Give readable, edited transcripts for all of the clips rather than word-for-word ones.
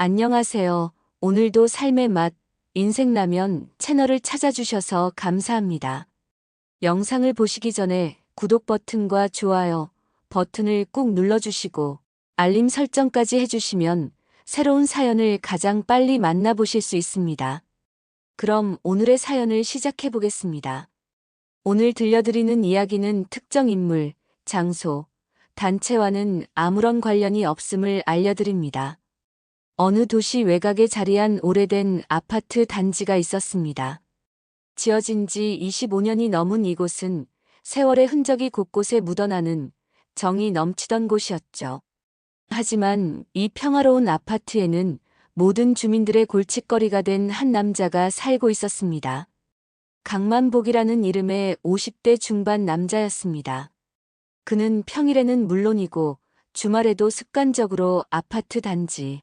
안녕하세요. 오늘도 삶의 맛, 인생라면 채널을 찾아주셔서 감사합니다. 영상을 보시기 전에 구독 버튼과 좋아요 버튼을 꾹 눌러주시고 알림 설정까지 해주시면 새로운 사연을 가장 빨리 만나보실 수 있습니다. 그럼 오늘의 사연을 시작해 보겠습니다. 오늘 들려드리는 이야기는 특정 인물, 장소, 단체와는 아무런 관련이 없음을 알려드립니다. 어느 도시 외곽에 자리한 오래된 아파트 단지가 있었습니다. 지어진 지 25년이 넘은 이곳은 세월의 흔적이 곳곳에 묻어나는 정이 넘치던 곳이었죠. 하지만 이 평화로운 아파트에는 모든 주민들의 골칫거리가 된 한 남자가 살고 있었습니다. 강만복이라는 이름의 50대 중반 남자였습니다. 그는 평일에는 물론이고 주말에도 습관적으로 아파트 단지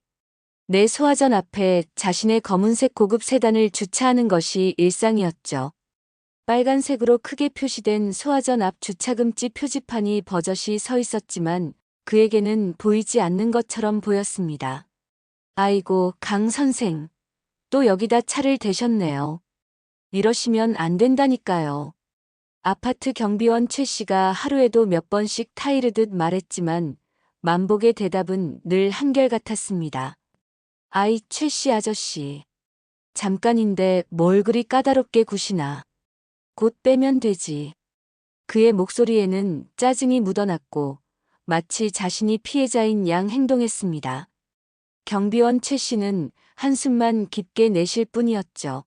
내 소화전 앞에 자신의 검은색 고급 세단을 주차하는 것이 일상이었죠. 빨간색으로 크게 표시된 소화전 앞 주차금지 표지판이 버젓이 서 있었지만 그에게는 보이지 않는 것처럼 보였습니다. 아이고, 강 선생. 또 여기다 차를 대셨네요. 이러시면 안 된다니까요. 아파트 경비원 최 씨가 하루에도 몇 번씩 타이르듯 말했지만 만복의 대답은 늘 한결같았습니다. 아이, 최 씨 아저씨. 잠깐인데 뭘 그리 까다롭게 구시나. 곧 빼면 되지. 그의 목소리에는 짜증이 묻어났고 마치 자신이 피해자인 양 행동했습니다. 경비원 최 씨는 한숨만 깊게 내쉴 뿐이었죠.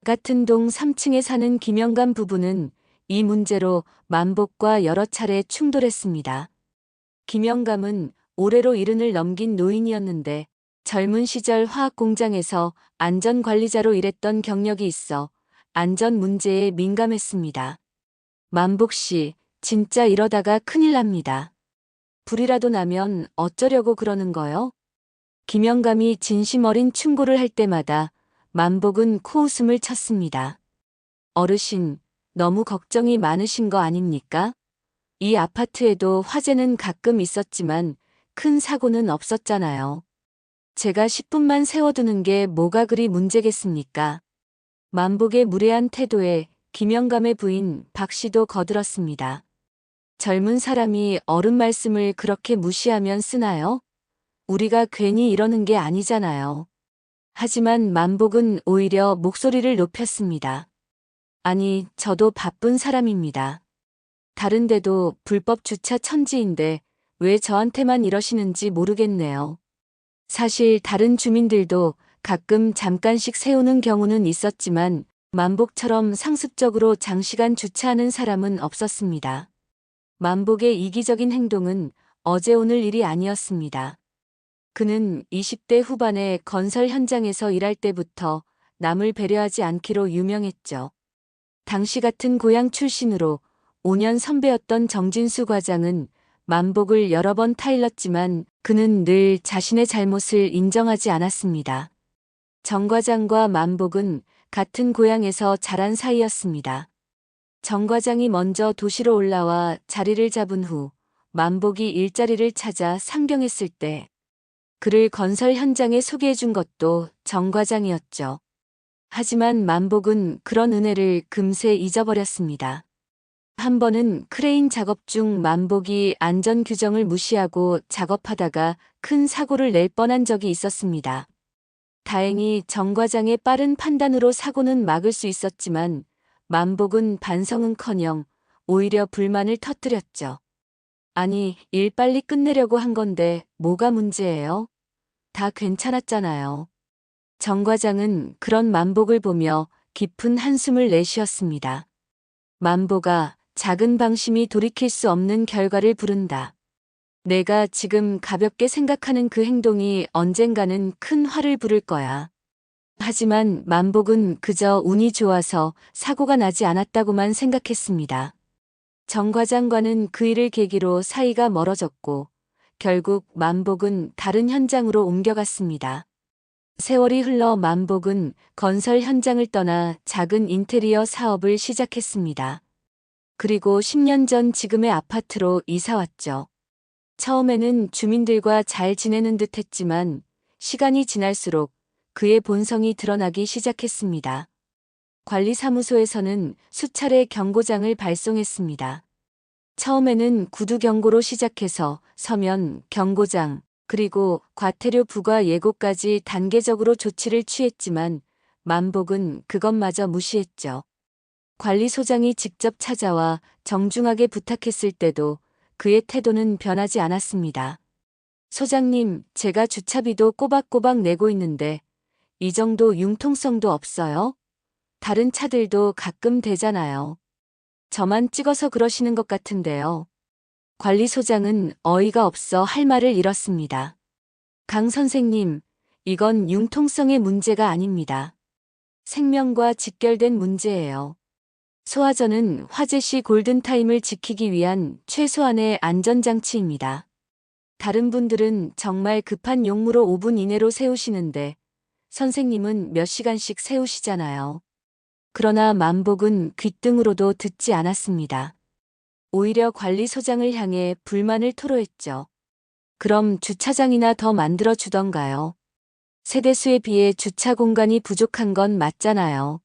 같은 동 3층에 사는 김영감 부부는 이 문제로 만복과 여러 차례 충돌했습니다. 김영감은 올해로 70을 넘긴 노인이었는데 젊은 시절 화학공장에서 안전관리자로 일했던 경력이 있어 안전 문제에 민감했습니다. 만복 씨, 진짜 이러다가 큰일 납니다. 불이라도 나면 어쩌려고 그러는 거요? 김영감이 진심 어린 충고를 할 때마다 만복은 코웃음을 쳤습니다. 어르신, 너무 걱정이 많으신 거 아닙니까? 이 아파트에도 화재는 가끔 있었지만 큰 사고는 없었잖아요. 제가 10분만 세워두는 게 뭐가 그리 문제겠습니까? 만복의 무례한 태도에 김영감의 부인 박 씨도 거들었습니다. 젊은 사람이 어른 말씀을 그렇게 무시하면 쓰나요? 우리가 괜히 이러는 게 아니잖아요. 하지만 만복은 오히려 목소리를 높였습니다. 아니, 저도 바쁜 사람입니다. 다른데도 불법 주차 천지인데 왜 저한테만 이러시는지 모르겠네요. 사실 다른 주민들도 가끔 잠깐씩 세우는 경우는 있었지만 만복처럼 상습적으로 장시간 주차하는 사람은 없었습니다. 만복의 이기적인 행동은 어제 오늘 일이 아니었습니다. 그는 20대 후반에 건설 현장에서 일할 때부터 남을 배려하지 않기로 유명했죠. 당시 같은 고향 출신으로 5년 선배였던 정진수 과장은 만복을 여러 번 타일렀지만 그는 늘 자신의 잘못을 인정하지 않았습니다. 정 과장과 만복은 같은 고향에서 자란 사이였습니다. 정 과장이 먼저 도시로 올라와 자리를 잡은 후 만복이 일자리를 찾아 상경했을 때 그를 건설 현장에 소개해 준 것도 정 과장이었죠. 하지만 만복은 그런 은혜를 금세 잊어버렸습니다. 한 번은 크레인 작업 중 만복이 안전 규정을 무시하고 작업하다가 큰 사고를 낼 뻔한 적이 있었습니다. 다행히 정 과장의 빠른 판단으로 사고는 막을 수 있었지만 만복은 반성은커녕 오히려 불만을 터뜨렸죠. 아니, 일 빨리 끝내려고 한 건데 뭐가 문제예요? 다 괜찮았잖아요. 정 과장은 그런 만복을 보며 깊은 한숨을 내쉬었습니다. 만복아, 작은 방심이 돌이킬 수 없는 결과를 부른다. 내가 지금 가볍게 생각하는 그 행동이 언젠가는 큰 화를 부를 거야. 하지만 만복은 그저 운이 좋아서 사고가 나지 않았다고만 생각했습니다. 정 과장과는 그 일을 계기로 사이가 멀어졌고 결국 만복은 다른 현장으로 옮겨갔습니다. 세월이 흘러 만복은 건설 현장을 떠나 작은 인테리어 사업을 시작했습니다. 그리고 10년 전 지금의 아파트로 이사 왔죠. 처음에는 주민들과 잘 지내는 듯 했지만 시간이 지날수록 그의 본성이 드러나기 시작했습니다. 관리사무소에서는 수차례 경고장을 발송했습니다. 처음에는 구두 경고로 시작해서 서면, 경고장, 그리고 과태료 부과 예고까지 단계적으로 조치를 취했지만 만복은 그것마저 무시했죠. 관리소장이 직접 찾아와 정중하게 부탁했을 때도 그의 태도는 변하지 않았습니다. 소장님, 제가 주차비도 꼬박꼬박 내고 있는데 이 정도 융통성도 없어요? 다른 차들도 가끔 되잖아요. 저만 찍어서 그러시는 것 같은데요. 관리소장은 어이가 없어 할 말을 잃었습니다. 강 선생님, 이건 융통성의 문제가 아닙니다. 생명과 직결된 문제예요. 소화전은 화재 시 골든타임을 지키기 위한 최소한의 안전장치입니다. 다른 분들은 정말 급한 용무로 5분 이내로 세우시는데 선생님은 몇 시간씩 세우시잖아요. 그러나 만복은 귓등으로도 듣지 않았습니다. 오히려 관리소장을 향해 불만을 토로했죠. 그럼 주차장이나 더 만들어 주던가요? 세대수에 비해 주차 공간이 부족한 건 맞잖아요.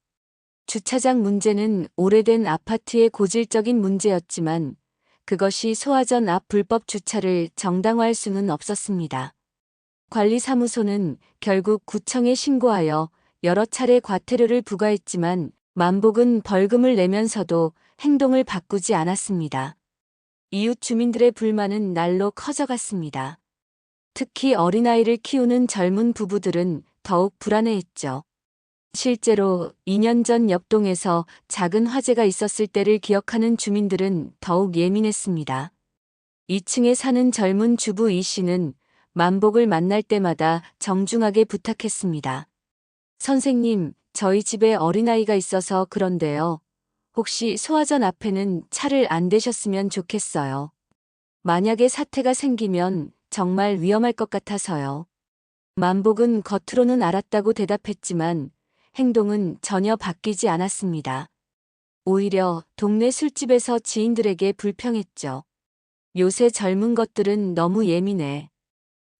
주차장 문제는 오래된 아파트의 고질적인 문제였지만 그것이 소화전 앞 불법 주차를 정당화할 수는 없었습니다. 관리사무소는 결국 구청에 신고하여 여러 차례 과태료를 부과했지만 만복은 벌금을 내면서도 행동을 바꾸지 않았습니다. 이웃 주민들의 불만은 날로 커져갔습니다. 특히 어린아이를 키우는 젊은 부부들은 더욱 불안해했죠. 실제로 2년 전 옆동에서 작은 화재가 있었을 때를 기억하는 주민들은 더욱 예민했습니다. 2층에 사는 젊은 주부 이 씨는 만복을 만날 때마다 정중하게 부탁했습니다. 선생님, 저희 집에 어린아이가 있어서 그런데요. 혹시 소화전 앞에는 차를 안 대셨으면 좋겠어요. 만약에 사태가 생기면 정말 위험할 것 같아서요. 만복은 겉으로는 알았다고 대답했지만 행동은 전혀 바뀌지 않았습니다. 오히려 동네 술집에서 지인들에게 불평했죠. 요새 젊은 것들은 너무 예민해.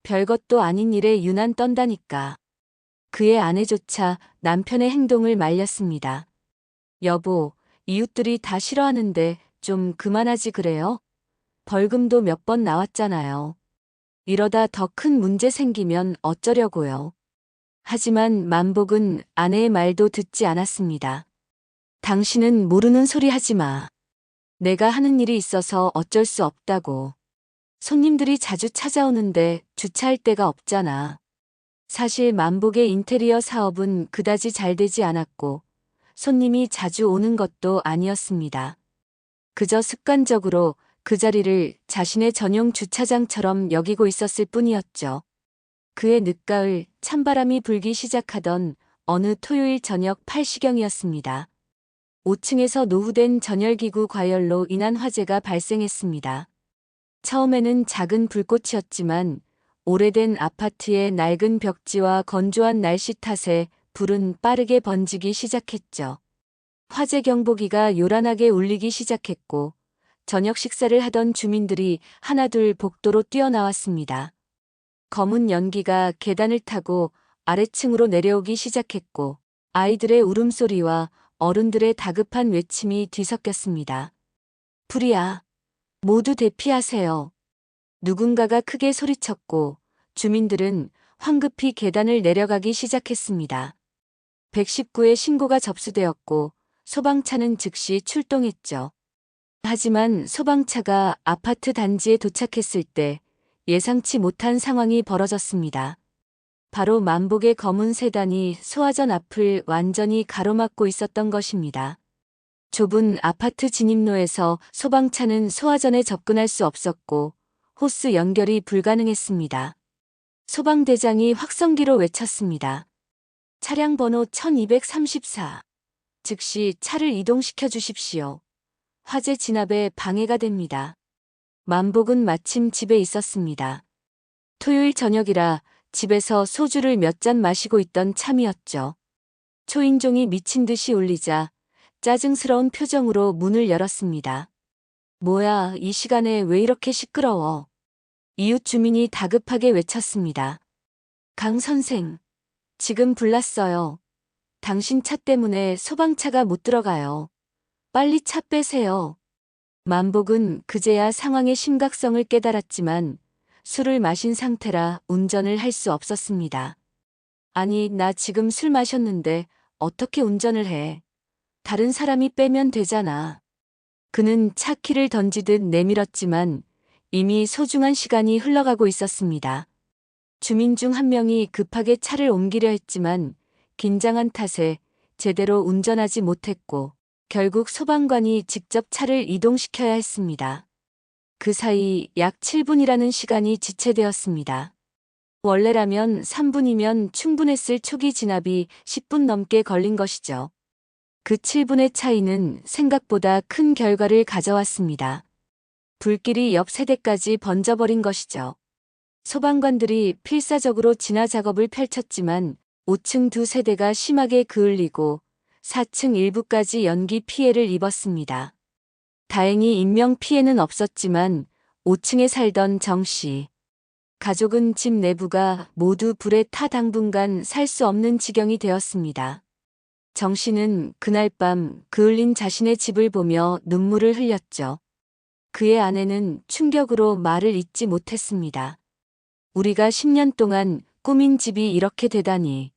별것도 아닌 일에 유난 떤다니까. 그의 아내조차 남편의 행동을 말렸습니다. 여보, 이웃들이 다 싫어하는데 좀 그만하지 그래요? 벌금도 몇 번 나왔잖아요. 이러다 더 큰 문제 생기면 어쩌려고요. 하지만 만복은 아내의 말도 듣지 않았습니다. 당신은 모르는 소리 하지 마. 내가 하는 일이 있어서 어쩔 수 없다고. 손님들이 자주 찾아오는데 주차할 데가 없잖아. 사실 만복의 인테리어 사업은 그다지 잘 되지 않았고 손님이 자주 오는 것도 아니었습니다. 그저 습관적으로 그 자리를 자신의 전용 주차장처럼 여기고 있었을 뿐이었죠. 그의 늦가을 찬바람이 불기 시작하던 어느 토요일 저녁 8시경이었습니다. 5층에서 노후된 전열기구 과열로 인한 화재가 발생했습니다. 처음에는 작은 불꽃이었지만 오래된 아파트의 낡은 벽지와 건조한 날씨 탓에 불은 빠르게 번지기 시작했죠. 화재 경보기가 요란하게 울리기 시작했고 저녁 식사를 하던 주민들이 하나둘 복도로 뛰어나왔습니다. 검은 연기가 계단을 타고 아래층으로 내려오기 시작했고 아이들의 울음소리와 어른들의 다급한 외침이 뒤섞였습니다. 불이야. 모두 대피하세요. 누군가가 크게 소리쳤고 주민들은 황급히 계단을 내려가기 시작했습니다. 119에 신고가 접수되었고 소방차는 즉시 출동했죠. 하지만 소방차가 아파트 단지에 도착했을 때 예상치 못한 상황이 벌어졌습니다. 바로 만복의 검은 세단이 소화전 앞을 완전히 가로막고 있었던 것입니다. 좁은 아파트 진입로에서 소방차는 소화전에 접근할 수 없었고 호스 연결이 불가능했습니다. 소방대장이 확성기로 외쳤습니다. 차량 번호 1234. 즉시 차를 이동시켜 주십시오. 화재 진압에 방해가 됩니다. 만복은 마침 집에 있었습니다. 토요일 저녁이라 집에서 소주를 몇 잔 마시고 있던 참이었죠. 초인종이 미친 듯이 울리자 짜증스러운 표정으로 문을 열었습니다. 뭐야, 이 시간에 왜 이렇게 시끄러워? 이웃 주민이 다급하게 외쳤습니다. 강 선생, 지금 불났어요. 당신 차 때문에 소방차가 못 들어가요. 빨리 차 빼세요. 만복은 그제야 상황의 심각성을 깨달았지만 술을 마신 상태라 운전을 할 수 없었습니다. 아니, 나 지금 술 마셨는데 어떻게 운전을 해? 다른 사람이 빼면 되잖아. 그는 차 키를 던지듯 내밀었지만 이미 소중한 시간이 흘러가고 있었습니다. 주민 중 한 명이 급하게 차를 옮기려 했지만 긴장한 탓에 제대로 운전하지 못했고 결국 소방관이 직접 차를 이동시켜야 했습니다. 그 사이 약 7분이라는 시간이 지체되었습니다. 원래라면 3분이면 충분했을 초기 진압이 10분 넘게 걸린 것이죠. 그 7분의 차이는 생각보다 큰 결과를 가져왔습니다. 불길이 옆 세대까지 번져버린 것이죠. 소방관들이 필사적으로 진화 작업을 펼쳤지만 5층 두 세대가 심하게 그을리고 4층 일부까지 연기 피해를 입었습니다. 다행히 인명 피해는 없었지만 5층에 살던 정 씨. 가족은 집 내부가 모두 불에 타 당분간 살 수 없는 지경이 되었습니다. 정 씨는 그날 밤 그을린 자신의 집을 보며 눈물을 흘렸죠. 그의 아내는 충격으로 말을 잇지 못했습니다. 우리가 10년 동안 꾸민 집이 이렇게 되다니.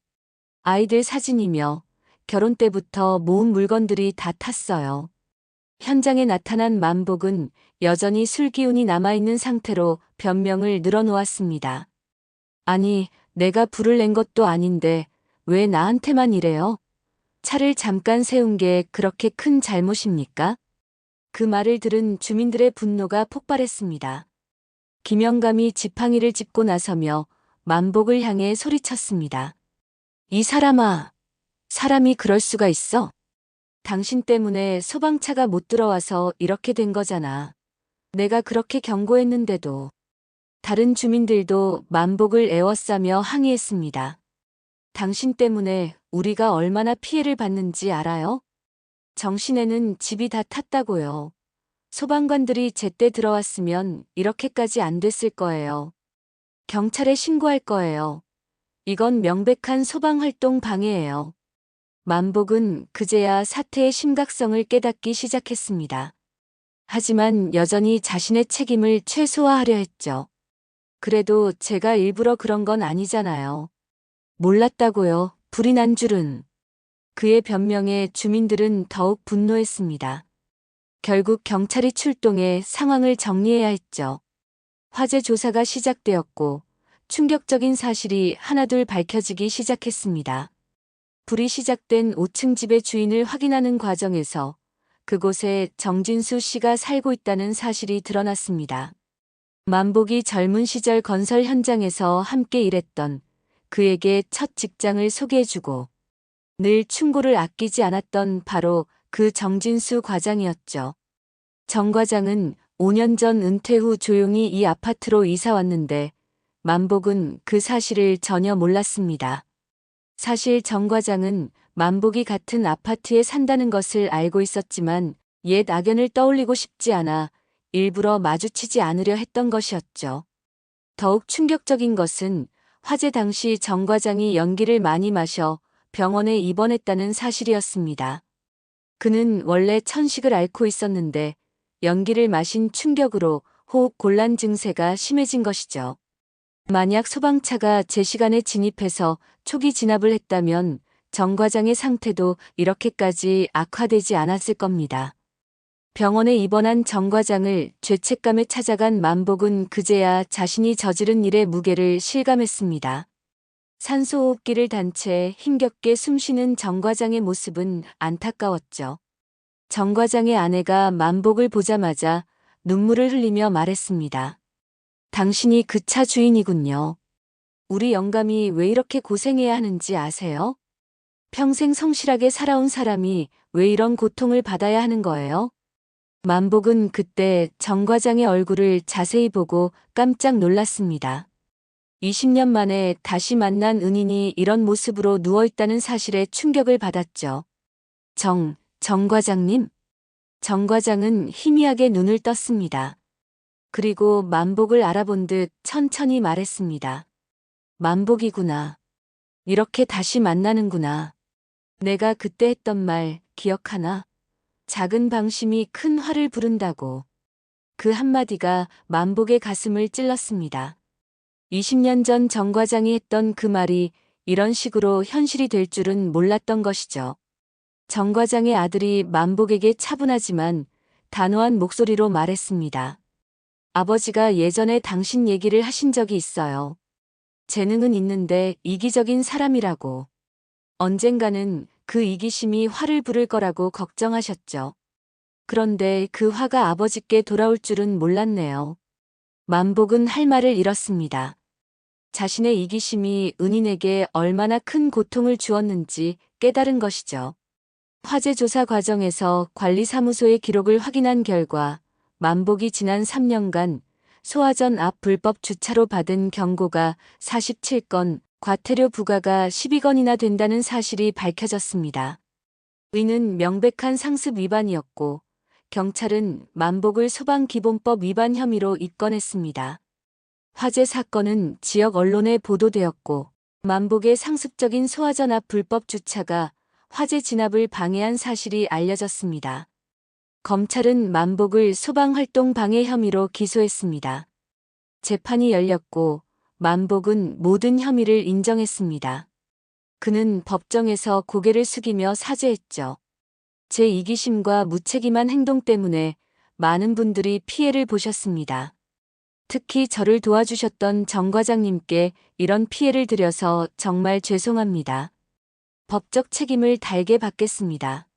아이들 사진이며 결혼 때부터 모은 물건들이 다 탔어요. 현장에 나타난 만복은 여전히 술 기운이 남아있는 상태로 변명을 늘어놓았습니다. 아니, 내가 불을 낸 것도 아닌데 왜 나한테만 이래요? 차를 잠깐 세운 게 그렇게 큰 잘못입니까? 그 말을 들은 주민들의 분노가 폭발했습니다. 김영감이 지팡이를 짚고 나서며 만복을 향해 소리쳤습니다. 이 사람아, 사람이 그럴 수가 있어? 당신 때문에 소방차가 못 들어와서 이렇게 된 거잖아. 내가 그렇게 경고했는데도. 다른 주민들도 만복을 에워싸며 항의했습니다. 당신 때문에 우리가 얼마나 피해를 받는지 알아요? 정신에는 집이 다 탔다고요. 소방관들이 제때 들어왔으면 이렇게까지 안 됐을 거예요. 경찰에 신고할 거예요. 이건 명백한 소방활동 방해예요. 만복은 그제야 사태의 심각성을 깨닫기 시작했습니다. 하지만 여전히 자신의 책임을 최소화하려 했죠. 그래도 제가 일부러 그런 건 아니잖아요. 몰랐다고요. 불이 난 줄은. 그의 변명에 주민들은 더욱 분노했습니다. 결국 경찰이 출동해 상황을 정리해야 했죠. 화재 조사가 시작되었고 충격적인 사실이 하나둘 밝혀지기 시작했습니다. 불이 시작된 5층 집의 주인을 확인하는 과정에서 그곳에 정진수 씨가 살고 있다는 사실이 드러났습니다. 만복이 젊은 시절 건설 현장에서 함께 일했던 그에게 첫 직장을 소개해주고 늘 충고를 아끼지 않았던 바로 그 정진수 과장이었죠. 정 과장은 5년 전 은퇴 후 조용히 이 아파트로 이사 왔는데 만복은 그 사실을 전혀 몰랐습니다. 사실 정 과장은 만복이 같은 아파트에 산다는 것을 알고 있었지만 옛 악연을 떠올리고 싶지 않아 일부러 마주치지 않으려 했던 것이었죠. 더욱 충격적인 것은 화재 당시 정 과장이 연기를 많이 마셔 병원에 입원했다는 사실이었습니다. 그는 원래 천식을 앓고 있었는데 연기를 마신 충격으로 호흡 곤란 증세가 심해진 것이죠. 만약 소방차가 제 시간에 진입해서 초기 진압을 했다면 정 과장의 상태도 이렇게까지 악화되지 않았을 겁니다. 병원에 입원한 정 과장을 죄책감에 찾아간 만복은 그제야 자신이 저지른 일의 무게를 실감했습니다. 산소호흡기를 단 채 힘겹게 숨쉬는 정 과장의 모습은 안타까웠죠. 정 과장의 아내가 만복을 보자마자 눈물을 흘리며 말했습니다. 당신이 그 차 주인이군요. 우리 영감이 왜 이렇게 고생해야 하는지 아세요? 평생 성실하게 살아온 사람이 왜 이런 고통을 받아야 하는 거예요? 만복은 그때 정 과장의 얼굴을 자세히 보고 깜짝 놀랐습니다. 20년 만에 다시 만난 은인이 이런 모습으로 누워있다는 사실에 충격을 받았죠. 정 과장님? 정 과장은 희미하게 눈을 떴습니다. 그리고 만복을 알아본 듯 천천히 말했습니다. 만복이구나. 이렇게 다시 만나는구나. 내가 그때 했던 말 기억하나? 작은 방심이 큰 화를 부른다고. 그 한마디가 만복의 가슴을 찔렀습니다. 20년 전 정 과장이 했던 그 말이 이런 식으로 현실이 될 줄은 몰랐던 것이죠. 정 과장의 아들이 만복에게 차분하지만 단호한 목소리로 말했습니다. 아버지가 예전에 당신 얘기를 하신 적이 있어요. 재능은 있는데 이기적인 사람이라고. 언젠가는 그 이기심이 화를 부를 거라고 걱정하셨죠. 그런데 그 화가 아버지께 돌아올 줄은 몰랐네요. 만복은 할 말을 잃었습니다. 자신의 이기심이 은인에게 얼마나 큰 고통을 주었는지 깨달은 것이죠. 화재 조사 과정에서 관리사무소의 기록을 확인한 결과 만복이 지난 3년간 소화전 앞 불법 주차로 받은 경고가 47건, 과태료 부과가 12건이나 된다는 사실이 밝혀졌습니다. 이는 명백한 상습 위반이었고 경찰은 만복을 소방기본법 위반 혐의로 입건했습니다. 화재 사건은 지역 언론에 보도되었고 만복의 상습적인 소화전 앞 불법 주차가 화재 진압을 방해한 사실이 알려졌습니다. 검찰은 만복을 소방활동 방해 혐의로 기소했습니다. 재판이 열렸고 만복은 모든 혐의를 인정했습니다. 그는 법정에서 고개를 숙이며 사죄했죠. 제 이기심과 무책임한 행동 때문에 많은 분들이 피해를 보셨습니다. 특히 저를 도와주셨던 정 과장님께 이런 피해를 드려서 정말 죄송합니다. 법적 책임을 달게 받겠습니다.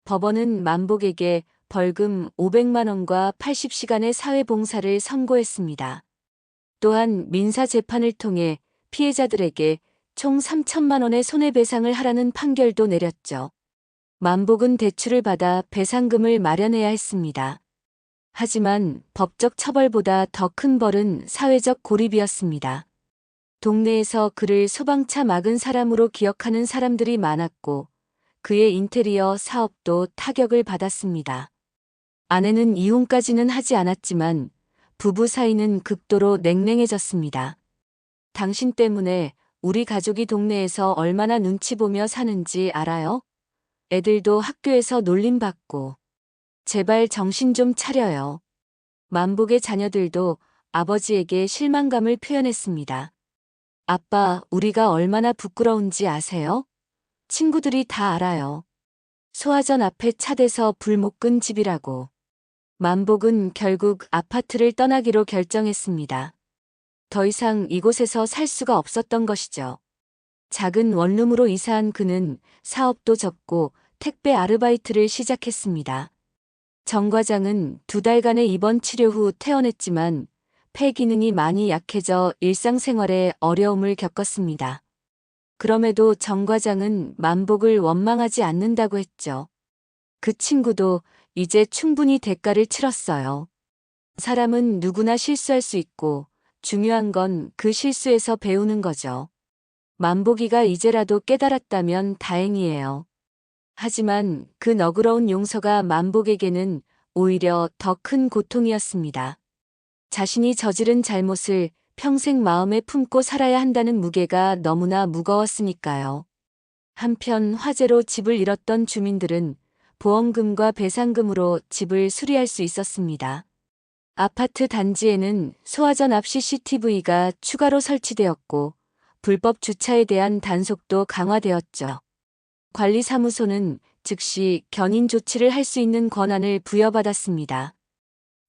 법원은 만복에게 벌금 500만 원과 80시간의 사회봉사를 선고했습니다. 또한 민사재판을 통해 피해자들에게 총 3천만 원의 손해배상을 하라는 판결도 내렸죠. 만복은 대출을 받아 배상금을 마련해야 했습니다. 하지만 법적 처벌보다 더 큰 벌은 사회적 고립이었습니다. 동네에서 그를 소방차 막은 사람으로 기억하는 사람들이 많았고 그의 인테리어 사업도 타격을 받았습니다. 아내는 이혼까지는 하지 않았지만 부부 사이는 극도로 냉랭해졌습니다. 당신 때문에 우리 가족이 동네에서 얼마나 눈치 보며 사는지 알아요? 애들도 학교에서 놀림받고. 제발 정신 좀 차려요. 만복의 자녀들도 아버지에게 실망감을 표현했습니다. 아빠, 우리가 얼마나 부끄러운지 아세요? 친구들이 다 알아요. 소화전 앞에 차대서 불 못 끈 집이라고. 만복은 결국 아파트를 떠나기로 결정했습니다. 더 이상 이곳에서 살 수가 없었던 것이죠. 작은 원룸으로 이사한 그는 사업도 접고 택배 아르바이트를 시작했습니다. 정 과장은 2달간의 입원 치료 후 퇴원했지만 폐 기능이 많이 약해져 일상생활에 어려움을 겪었습니다. 그럼에도 정 과장은 만복을 원망하지 않는다고 했죠. 그 친구도 이제 충분히 대가를 치렀어요. 사람은 누구나 실수할 수 있고 중요한 건 그 실수에서 배우는 거죠. 만복이가 이제라도 깨달았다면 다행이에요. 하지만 그 너그러운 용서가 만복에게는 오히려 더 큰 고통이었습니다. 자신이 저지른 잘못을 평생 마음에 품고 살아야 한다는 무게가 너무나 무거웠으니까요. 한편 화재로 집을 잃었던 주민들은 보험금과 배상금으로 집을 수리할 수 있었습니다. 아파트 단지에는 소화전 앞 CCTV가 추가로 설치되었고 불법 주차에 대한 단속도 강화되었죠. 관리사무소는 즉시 견인 조치를 할 수 있는 권한을 부여받았습니다.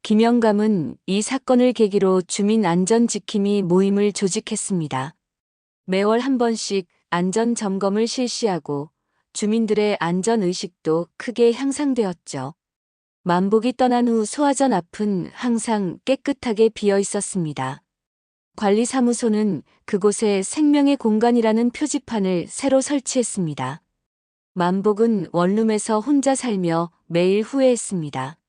김영감은 이 사건을 계기로 주민 안전지킴이 모임을 조직했습니다. 매월 한 번씩 안전 점검을 실시하고 주민들의 안전의식도 크게 향상되었죠. 만복이 떠난 후 소화전 앞은 항상 깨끗하게 비어 있었습니다. 관리사무소는 그곳에 생명의 공간이라는 표지판을 새로 설치했습니다. 만복은 원룸에서 혼자 살며 매일 후회했습니다.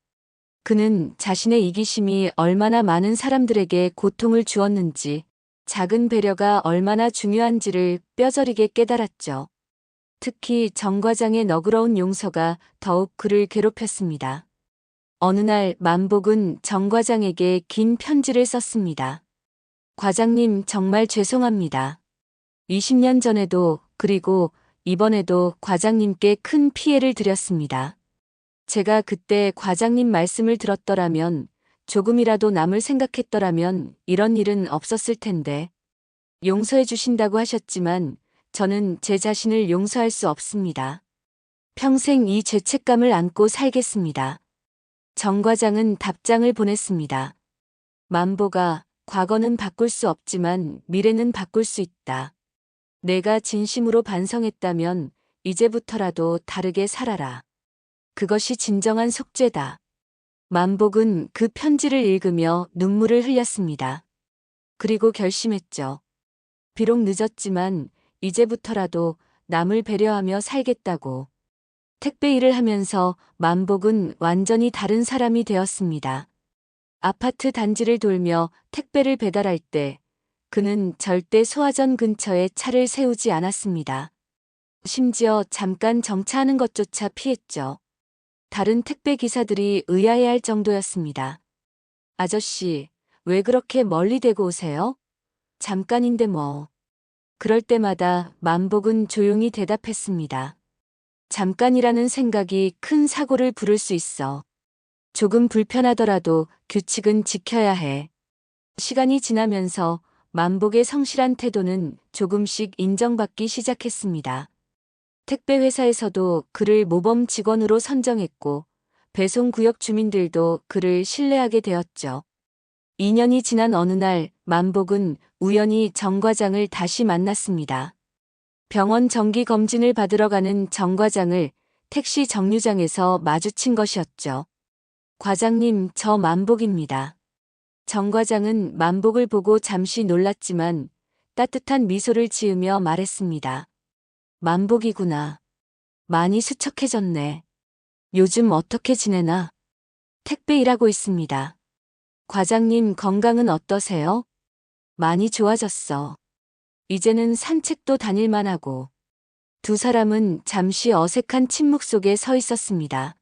그는 자신의 이기심이 얼마나 많은 사람들에게 고통을 주었는지, 작은 배려가 얼마나 중요한지를 뼈저리게 깨달았죠. 특히 정 과장의 너그러운 용서가 더욱 그를 괴롭혔습니다. 어느 날 만복은 정 과장에게 긴 편지를 썼습니다. 과장님 정말 죄송합니다. 20년 전에도 그리고 이번에도 과장님께 큰 피해를 드렸습니다. 제가 그때 과장님 말씀을 들었더라면 조금이라도 남을 생각했더라면 이런 일은 없었을 텐데 용서해 주신다고 하셨지만 저는 제 자신을 용서할 수 없습니다. 평생 이 죄책감을 안고 살겠습니다. 정 과장은 답장을 보냈습니다. 만보가 과거는 바꿀 수 없지만 미래는 바꿀 수 있다. 내가 진심으로 반성했다면 이제부터라도 다르게 살아라. 그것이 진정한 속죄다. 만복은 그 편지를 읽으며 눈물을 흘렸습니다. 그리고 결심했죠. 비록 늦었지만 이제부터라도 남을 배려하며 살겠다고. 택배 일을 하면서 만복은 완전히 다른 사람이 되었습니다. 아파트 단지를 돌며 택배를 배달할 때 그는 절대 소화전 근처에 차를 세우지 않았습니다. 심지어 잠깐 정차하는 것조차 피했죠. 다른 택배 기사들이 의아해할 정도였습니다. 아저씨, 왜 그렇게 멀리 대고 오세요? 잠깐인데 뭐. 그럴 때마다 만복은 조용히 대답했습니다. 잠깐이라는 생각이 큰 사고를 부를 수 있어. 조금 불편하더라도 규칙은 지켜야 해. 시간이 지나면서 만복의 성실한 태도는 조금씩 인정받기 시작했습니다. 택배 회사에서도 그를 모범 직원으로 선정했고 배송구역 주민들도 그를 신뢰하게 되었죠. 2년이 지난 어느 날 만복은 우연히 정 과장을 다시 만났습니다. 병원 정기 검진을 받으러 가는 정 과장을 택시 정류장에서 마주친 것이었죠. 과장님, 저 만복입니다. 정 과장은 만복을 보고 잠시 놀랐지만 따뜻한 미소를 지으며 말했습니다. 만복이구나. 많이 수척해졌네. 요즘 어떻게 지내나? 택배 일하고 있습니다. 과장님 건강은 어떠세요? 많이 좋아졌어. 이제는 산책도 다닐만 하고. 두 사람은 잠시 어색한 침묵 속에 서 있었습니다.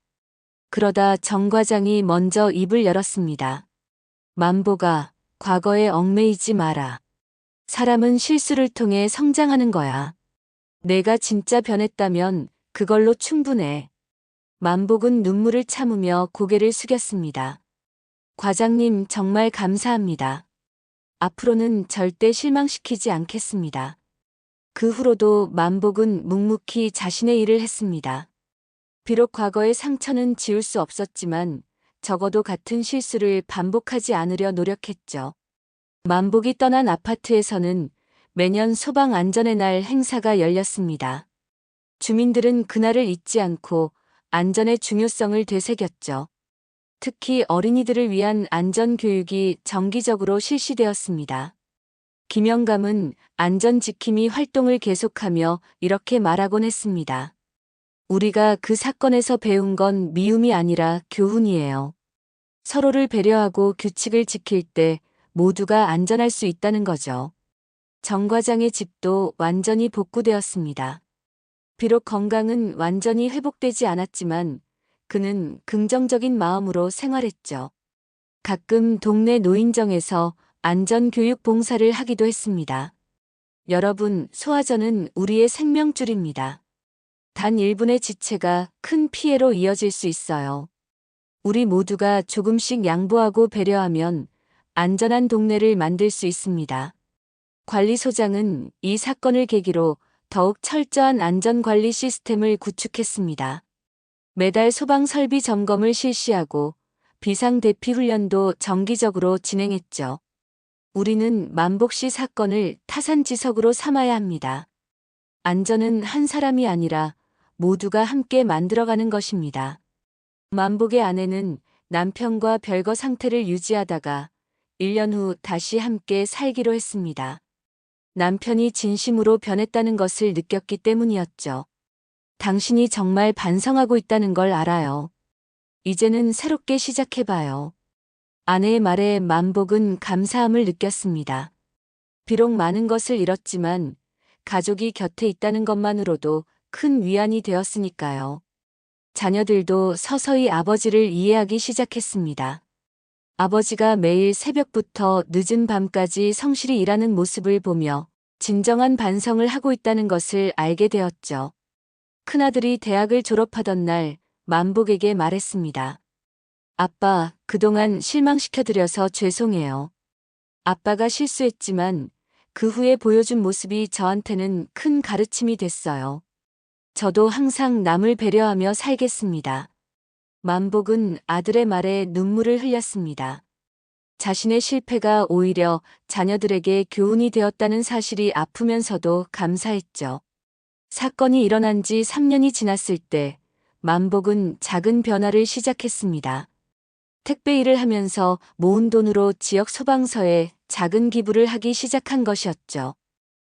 그러다 정 과장이 먼저 입을 열었습니다. 만보가 과거에 얽매이지 마라. 사람은 실수를 통해 성장하는 거야. 내가 진짜 변했다면 그걸로 충분해. 만복은 눈물을 참으며 고개를 숙였습니다. 과장님 정말 감사합니다. 앞으로는 절대 실망시키지 않겠습니다. 그 후로도 만복은 묵묵히 자신의 일을 했습니다. 비록 과거의 상처는 지울 수 없었지만 적어도 같은 실수를 반복하지 않으려 노력했죠. 만복이 떠난 아파트에서는 매년 소방 안전의 날 행사가 열렸습니다. 주민들은 그날을 잊지 않고 안전의 중요성을 되새겼죠. 특히 어린이들을 위한 안전교육이 정기적으로 실시되었습니다. 김영감은 안전지킴이 활동을 계속하며 이렇게 말하곤 했습니다. 우리가 그 사건에서 배운 건 미움이 아니라 교훈이에요. 서로를 배려하고 규칙을 지킬 때 모두가 안전할 수 있다는 거죠. 정 과장의 집도 완전히 복구되었습니다. 비록 건강은 완전히 회복되지 않았지만 그는 긍정적인 마음으로 생활했죠. 가끔 동네 노인정에서 안전교육 봉사를 하기도 했습니다. 여러분, 소화전은 우리의 생명줄입니다. 단 1분의 지체가 큰 피해로 이어질 수 있어요. 우리 모두가 조금씩 양보하고 배려하면 안전한 동네를 만들 수 있습니다. 관리소장은 이 사건을 계기로 더욱 철저한 안전관리 시스템을 구축했습니다. 매달 소방 설비 점검을 실시하고 비상대피 훈련도 정기적으로 진행했죠. 우리는 만복시 사건을 타산지석으로 삼아야 합니다. 안전은 한 사람이 아니라 모두가 함께 만들어가는 것입니다. 만복의 아내는 남편과 별거 상태를 유지하다가 1년 후 다시 함께 살기로 했습니다. 남편이 진심으로 변했다는 것을 느꼈기 때문이었죠. 당신이 정말 반성하고 있다는 걸 알아요. 이제는 새롭게 시작해봐요. 아내의 말에 만복은 감사함을 느꼈습니다. 비록 많은 것을 잃었지만 가족이 곁에 있다는 것만으로도 큰 위안이 되었으니까요. 자녀들도 서서히 아버지를 이해하기 시작했습니다. 아버지가 매일 새벽부터 늦은 밤까지 성실히 일하는 모습을 보며 진정한 반성을 하고 있다는 것을 알게 되었죠. 큰아들이 대학을 졸업하던 날 만복에게 말했습니다. 아빠, 그동안 실망시켜드려서 죄송해요. 아빠가 실수했지만 그 후에 보여준 모습이 저한테는 큰 가르침이 됐어요. 저도 항상 남을 배려하며 살겠습니다. 만복은 아들의 말에 눈물을 흘렸습니다. 자신의 실패가 오히려 자녀들에게 교훈이 되었다는 사실이 아프면서도 감사했죠. 사건이 일어난 지 3년이 지났을 때 만복은 작은 변화를 시작했습니다. 택배 일을 하면서 모은 돈으로 지역 소방서에 작은 기부를 하기 시작한 것이었죠.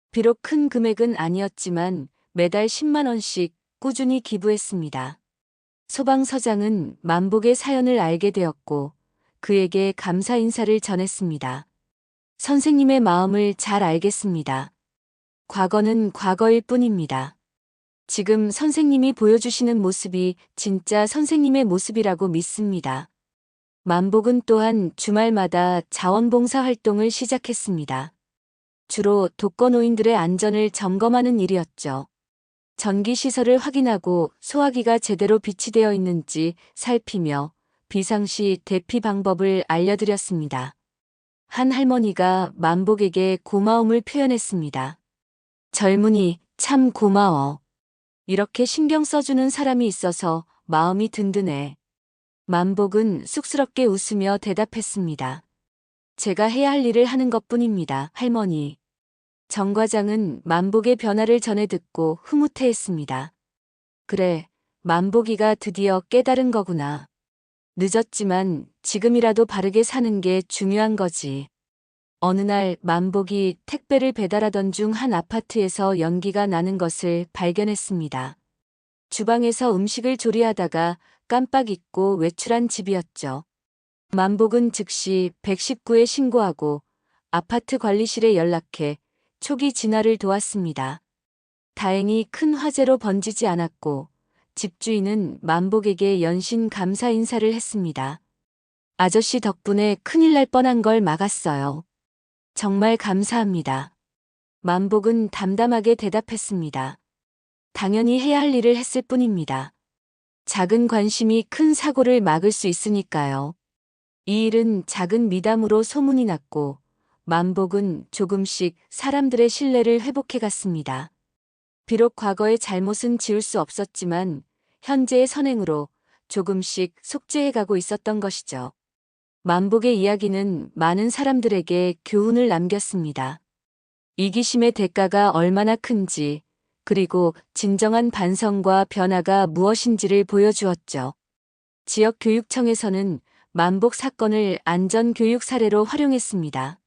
비록 큰 금액은 아니었지만 매달 10만 원씩 꾸준히 기부했습니다. 소방서장은 만복의 사연을 알게 되었고 그에게 감사 인사를 전했습니다. 선생님의 마음을 잘 알겠습니다. 과거는 과거일 뿐입니다. 지금 선생님이 보여주시는 모습이 진짜 선생님의 모습이라고 믿습니다. 만복은 또한 주말마다 자원봉사 활동을 시작했습니다. 주로 독거노인들의 안전을 점검하는 일이었죠. 전기시설을 확인하고 소화기가 제대로 비치되어 있는지 살피며 비상시 대피 방법을 알려드렸습니다. 한 할머니가 만복에게 고마움을 표현했습니다. 젊은이, 참 고마워. 이렇게 신경 써주는 사람이 있어서 마음이 든든해. 만복은 쑥스럽게 웃으며 대답했습니다. 제가 해야 할 일을 하는 것뿐입니다, 할머니. 정 과장은 만복의 변화를 전해 듣고 흐뭇해했습니다. 그래, 만복이가 드디어 깨달은 거구나. 늦었지만 지금이라도 바르게 사는 게 중요한 거지. 어느 날 만복이 택배를 배달하던 중 한 아파트에서 연기가 나는 것을 발견했습니다. 주방에서 음식을 조리하다가 깜빡 잊고 외출한 집이었죠. 만복은 즉시 119에 신고하고 아파트 관리실에 연락해 초기 진화를 도왔습니다. 다행히 큰 화재로 번지지 않았고 집주인은 만복에게 연신 감사 인사를 했습니다. 아저씨 덕분에 큰일 날 뻔한 걸 막았어요. 정말 감사합니다. 만복은 담담하게 대답했습니다. 당연히 해야 할 일을 했을 뿐입니다. 작은 관심이 큰 사고를 막을 수 있으니까요. 이 일은 작은 미담으로 소문이 났고 만복은 조금씩 사람들의 신뢰를 회복해 갔습니다. 비록 과거의 잘못은 지울 수 없었지만 현재의 선행으로 조금씩 속죄해 가고 있었던 것이죠. 만복의 이야기는 많은 사람들에게 교훈을 남겼습니다. 이기심의 대가가 얼마나 큰지, 그리고 진정한 반성과 변화가 무엇인지를 보여주었죠. 지역교육청에서는 만복 사건을 안전교육 사례로 활용했습니다.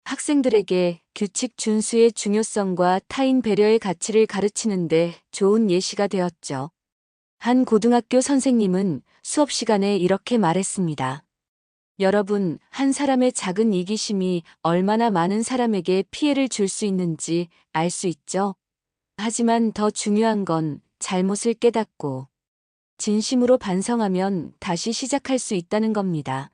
학생들에게 규칙 준수의 중요성과 타인 배려의 가치를 가르치는 데 좋은 예시가 되었죠. 한 고등학교 선생님은 수업 시간에 이렇게 말했습니다. 여러분, 한 사람의 작은 이기심이 얼마나 많은 사람에게 피해를 줄 수 있는지 알 수 있죠? 하지만 더 중요한 건 잘못을 깨닫고 진심으로 반성하면 다시 시작할 수 있다는 겁니다.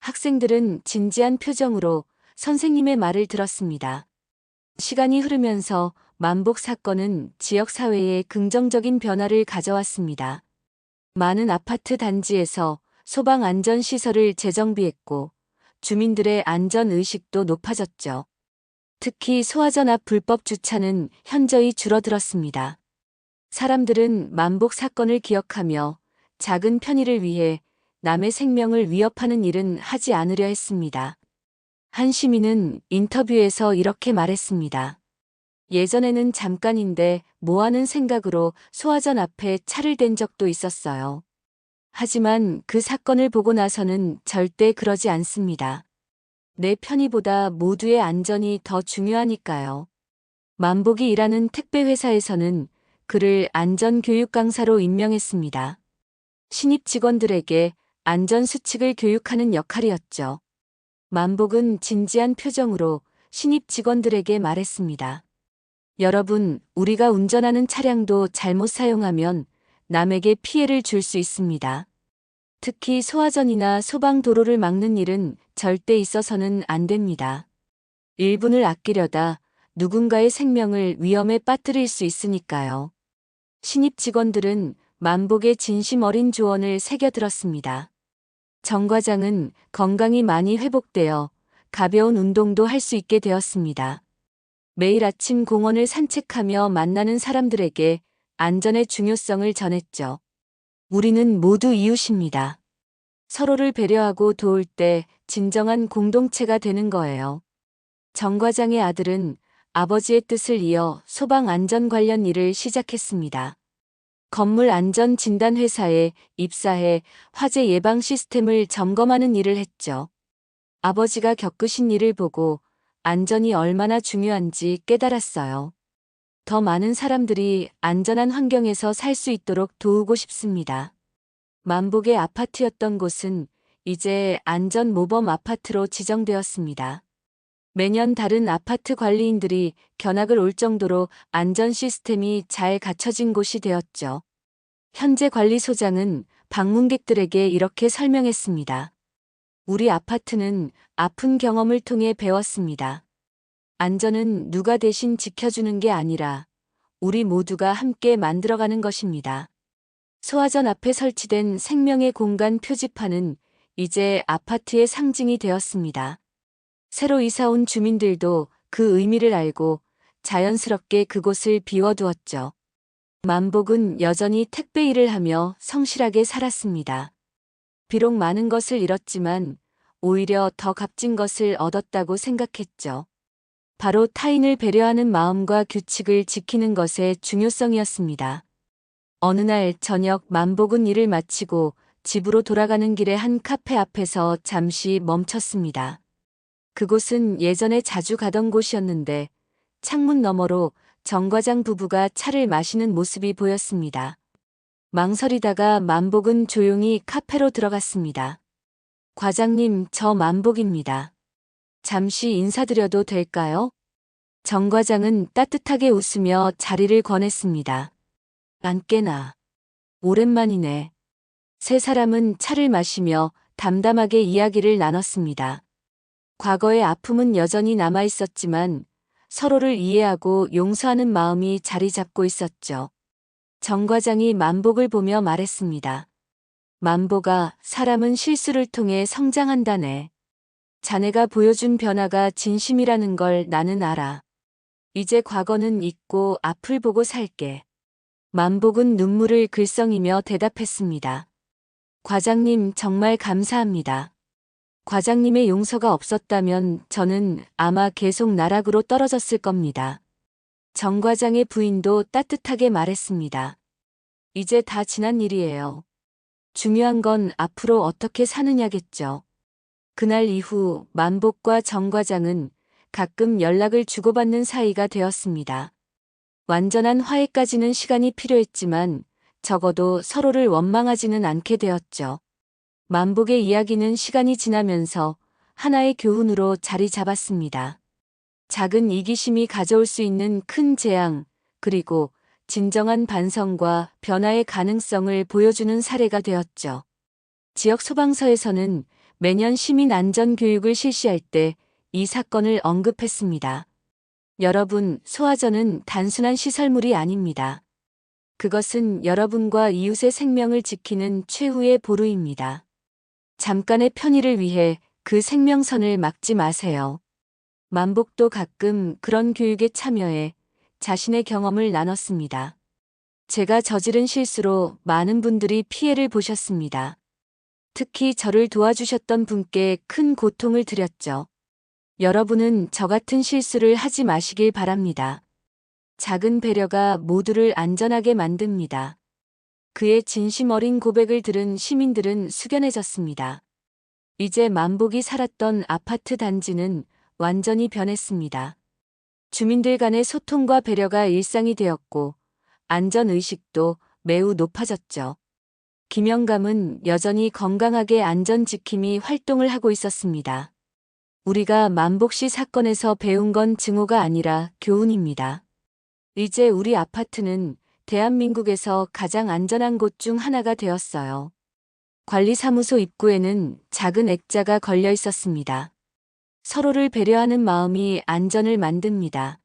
학생들은 진지한 표정으로 선생님의 말을 들었습니다. 시간이 흐르면서 만복 사건은 지역사회에 긍정적인 변화를 가져왔습니다. 많은 아파트 단지에서 소방안전시설을 재정비했고 주민들의 안전의식도 높아졌죠. 특히 소화전 앞 불법 주차는 현저히 줄어들었습니다. 사람들은 만복 사건을 기억하며 작은 편의를 위해 남의 생명을 위협하는 일은 하지 않으려 했습니다. 한 시민은 인터뷰에서 이렇게 말했습니다. 예전에는 잠깐인데 뭐하는 생각으로 소화전 앞에 차를 댄 적도 있었어요. 하지만 그 사건을 보고 나서는 절대 그러지 않습니다. 내 편의보다 모두의 안전이 더 중요하니까요. 만복이 일하는 택배회사에서는 그를 안전교육 강사로 임명했습니다. 신입 직원들에게 안전수칙을 교육하는 역할이었죠. 만복은 진지한 표정으로 신입 직원들에게 말했습니다. 여러분, 우리가 운전하는 차량도 잘못 사용하면 남에게 피해를 줄 수 있습니다. 특히 소화전이나 소방도로를 막는 일은 절대 있어서는 안 됩니다. 1분을 아끼려다 누군가의 생명을 위험에 빠뜨릴 수 있으니까요. 신입 직원들은 만복의 진심 어린 조언을 새겨들었습니다. 정 과장은 건강이 많이 회복되어 가벼운 운동도 할 수 있게 되었습니다. 매일 아침 공원을 산책하며 만나는 사람들에게 안전의 중요성을 전했죠. 우리는 모두 이웃입니다. 서로를 배려하고 도울 때 진정한 공동체가 되는 거예요. 정 과장의 아들은 아버지의 뜻을 이어 소방 안전 관련 일을 시작했습니다. 건물 안전 진단 회사에 입사해 화재 예방 시스템을 점검하는 일을 했죠. 아버지가 겪으신 일을 보고 안전이 얼마나 중요한지 깨달았어요. 더 많은 사람들이 안전한 환경에서 살 수 있도록 도우고 싶습니다. 만복의 아파트였던 곳은 이제 안전 모범 아파트로 지정되었습니다. 매년 다른 아파트 관리인들이 견학을 올 정도로 안전 시스템이 잘 갖춰진 곳이 되었죠. 현재 관리소장은 방문객들에게 이렇게 설명했습니다. 우리 아파트는 아픈 경험을 통해 배웠습니다. 안전은 누가 대신 지켜주는 게 아니라 우리 모두가 함께 만들어가는 것입니다. 소화전 앞에 설치된 생명의 공간 표지판은 이제 아파트의 상징이 되었습니다. 새로 이사 온 주민들도 그 의미를 알고 자연스럽게 그곳을 비워두었죠. 만복은 여전히 택배 일을 하며 성실하게 살았습니다. 비록 많은 것을 잃었지만 오히려 더 값진 것을 얻었다고 생각했죠. 바로 타인을 배려하는 마음과 규칙을 지키는 것의 중요성이었습니다. 어느 날 저녁 만복은 일을 마치고 집으로 돌아가는 길에 한 카페 앞에서 잠시 멈췄습니다. 그곳은 예전에 자주 가던 곳이었는데 창문 너머로 정 과장 부부가 차를 마시는 모습이 보였습니다. 망설이다가 만복은 조용히 카페로 들어갔습니다. 과장님, 저 만복입니다. 잠시 인사드려도 될까요? 정 과장은 따뜻하게 웃으며 자리를 권했습니다. 앉게나. 오랜만이네. 세 사람은 차를 마시며 담담하게 이야기를 나눴습니다. 과거의 아픔은 여전히 남아 있었지만 서로를 이해하고 용서하는 마음이 자리 잡고 있었죠. 정 과장이 만복을 보며 말했습니다. 만복아, 사람은 실수를 통해 성장한다네. 자네가 보여준 변화가 진심이라는 걸 나는 알아. 이제 과거는 잊고 앞을 보고 살게. 만복은 눈물을 글썽이며 대답했습니다. 과장님, 정말 감사합니다. 과장님의 용서가 없었다면 저는 아마 계속 나락으로 떨어졌을 겁니다. 정 과장의 부인도 따뜻하게 말했습니다. 이제 다 지난 일이에요. 중요한 건 앞으로 어떻게 사느냐겠죠. 그날 이후 만복과 정 과장은 가끔 연락을 주고받는 사이가 되었습니다. 완전한 화해까지는 시간이 필요했지만 적어도 서로를 원망하지는 않게 되었죠. 만복의 이야기는 시간이 지나면서 하나의 교훈으로 자리 잡았습니다. 작은 이기심이 가져올 수 있는 큰 재앙, 그리고 진정한 반성과 변화의 가능성을 보여주는 사례가 되었죠. 지역 소방서에서는 매년 시민 안전 교육을 실시할 때 이 사건을 언급했습니다. 여러분, 소화전은 단순한 시설물이 아닙니다. 그것은 여러분과 이웃의 생명을 지키는 최후의 보루입니다. 잠깐의 편의를 위해 그 생명선을 막지 마세요. 만복도 가끔 그런 교육에 참여해 자신의 경험을 나눴습니다. 제가 저지른 실수로 많은 분들이 피해를 보셨습니다. 특히 저를 도와주셨던 분께 큰 고통을 드렸죠. 여러분은 저 같은 실수를 하지 마시길 바랍니다. 작은 배려가 모두를 안전하게 만듭니다. 그의 진심 어린 고백을 들은 시민들은 숙연해졌습니다. 이제 만복이 살았던 아파트 단지는 완전히 변했습니다. 주민들 간의 소통과 배려가 일상이 되었고 안전의식도 매우 높아졌죠. 김영감은 여전히 건강하게 안전지킴이 활동을 하고 있었습니다. 우리가 만복 씨 사건에서 배운 건 증오가 아니라 교훈입니다. 이제 우리 아파트는 대한민국에서 가장 안전한 곳 중 하나가 되었어요. 관리사무소 입구에는 작은 액자가 걸려 있었습니다. 서로를 배려하는 마음이 안전을 만듭니다.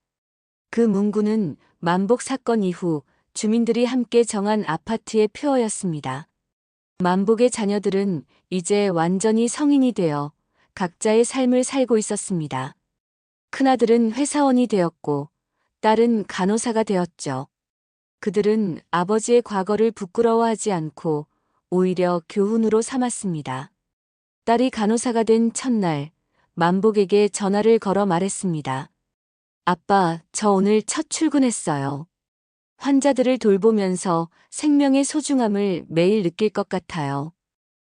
그 문구는 만복 사건 이후 주민들이 함께 정한 아파트의 표어였습니다. 만복의 자녀들은 이제 완전히 성인이 되어 각자의 삶을 살고 있었습니다. 큰아들은 회사원이 되었고 딸은 간호사가 되었죠. 그들은 아버지의 과거를 부끄러워하지 않고 오히려 교훈으로 삼았습니다. 딸이 간호사가 된 첫날, 만복에게 전화를 걸어 말했습니다. 아빠, 저 오늘 첫 출근했어요. 환자들을 돌보면서 생명의 소중함을 매일 느낄 것 같아요.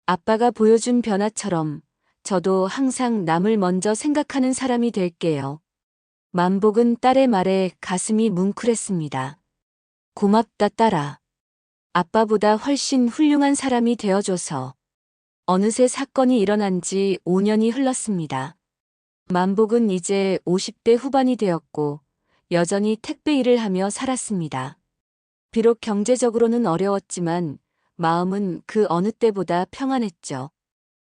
아빠가 보여준 변화처럼 저도 항상 남을 먼저 생각하는 사람이 될게요. 만복은 딸의 말에 가슴이 뭉클했습니다. 고맙다, 딸아. 아빠보다 훨씬 훌륭한 사람이 되어줘서. 어느새 사건이 일어난 지 5년이 흘렀습니다. 만복은 이제 50대 후반이 되었고 여전히 택배 일을 하며 살았습니다. 비록 경제적으로는 어려웠지만 마음은 그 어느 때보다 평안했죠.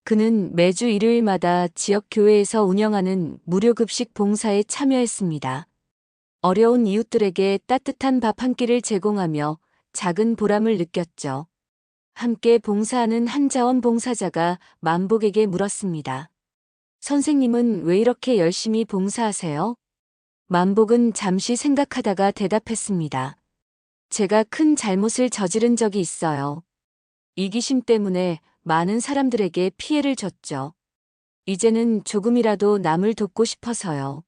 그는 매주 일요일마다 지역 교회에서 운영하는 무료급식 봉사에 참여했습니다. 어려운 이웃들에게 따뜻한 밥 한 끼를 제공하며 작은 보람을 느꼈죠. 함께 봉사하는 한 자원봉사자가 만복에게 물었습니다. 선생님은 왜 이렇게 열심히 봉사하세요? 만복은 잠시 생각하다가 대답했습니다. 제가 큰 잘못을 저지른 적이 있어요. 이기심 때문에 많은 사람들에게 피해를 줬죠. 이제는 조금이라도 남을 돕고 싶어서요.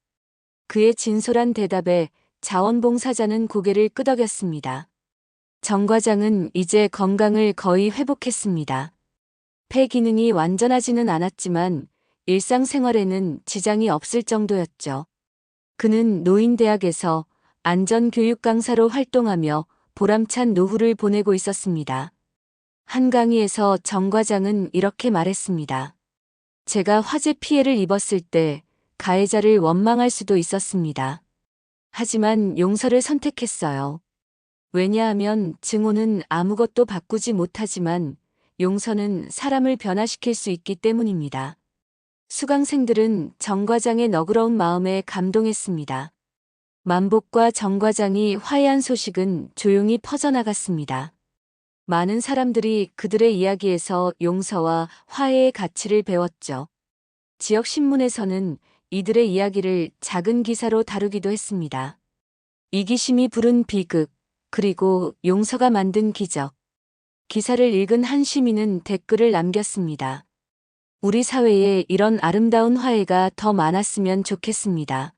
그의 진솔한 대답에 자원봉사자는 고개를 끄덕였습니다. 정 과장은 이제 건강을 거의 회복했습니다. 폐 기능이 완전하지는 않았지만 일상생활에는 지장이 없을 정도였죠. 그는 노인대학에서 안전교육 강사로 활동하며 보람찬 노후를 보내고 있었습니다. 한 강의에서 정 과장은 이렇게 말했습니다. 제가 화재 피해를 입었을 때 가해자를 원망할 수도 있었습니다. 하지만 용서를 선택했어요. 왜냐하면 증오는 아무것도 바꾸지 못하지만 용서는 사람을 변화시킬 수 있기 때문입니다. 수강생들은 정 과장의 너그러운 마음에 감동했습니다. 만복과 정 과장이 화해한 소식은 조용히 퍼져나갔습니다. 많은 사람들이 그들의 이야기에서 용서와 화해의 가치를 배웠죠. 지역 신문에서는 이들의 이야기를 작은 기사로 다루기도 했습니다. 이기심이 부른 비극, 그리고 용서가 만든 기적. 기사를 읽은 한 시민은 댓글을 남겼습니다. 우리 사회에 이런 아름다운 화해가 더 많았으면 좋겠습니다.